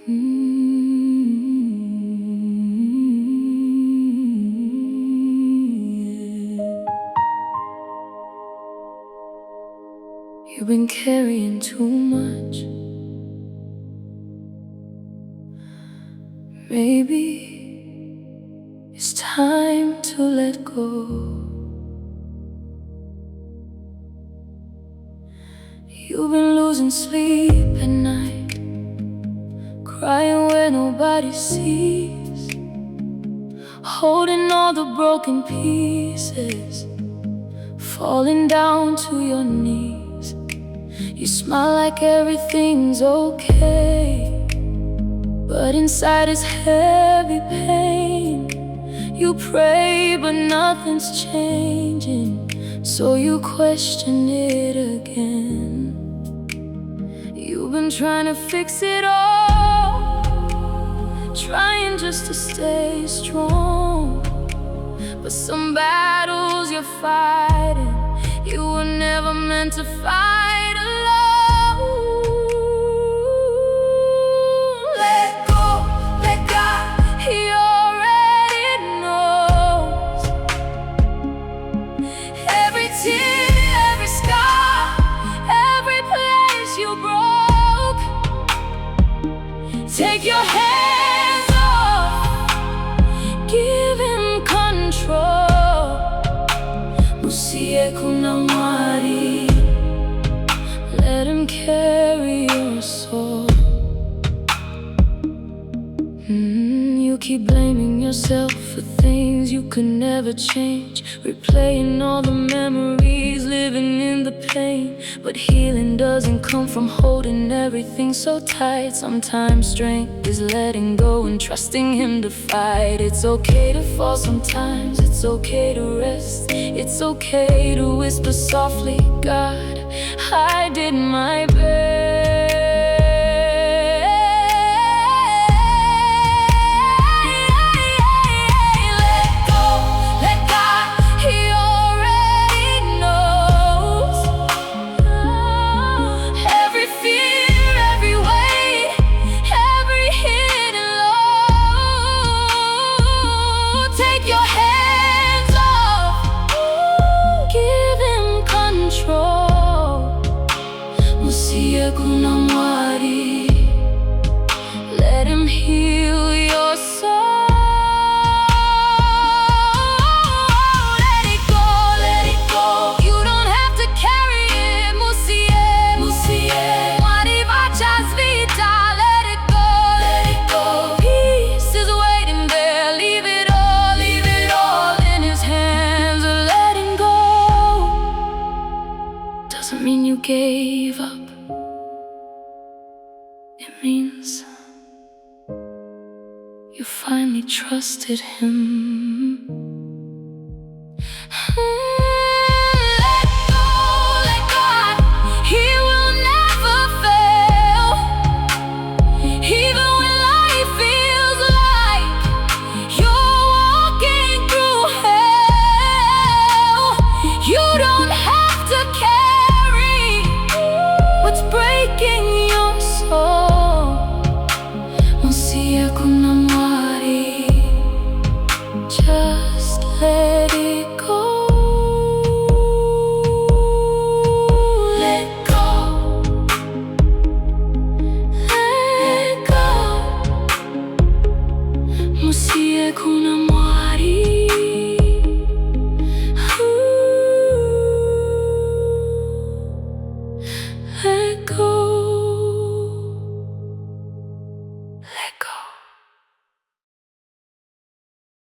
Yeah. You've been carrying too much. Maybe it's time to let go. You've been losing sleep at night, crying where nobody sees, holding all the broken pieces, falling down to your knees. You smile like everything's okay, but inside is heavy pain. You pray but nothing's changing, so you question it again. You've been trying to fix it all, trying just to stay strong, but some battles you're fighting, you were never meant to fight alone. Let go, let God, He already knows. Every tear, every scar, every place you broke. Take your hands off, give Him control. Usiye kuna mwari, let Him carry your soul. You keep blaming yourself for things you could never change, replaying all the memories, living in the pain. But healing doesn't come from holding everything so tight. Sometimes strength is letting go and trusting Him to fight. It's okay to fall sometimes, it's okay to rest. It's okay to whisper softly, God, I did my best. Let Him heal your soul. Let it go, let it go. You don't have to carry it. Musiye, Wanivacha's vita. Let it go, let it go. Peace is waiting there. Leave it all in His hands. Letting go doesn't mean you gave up. It means you finally trusted Him.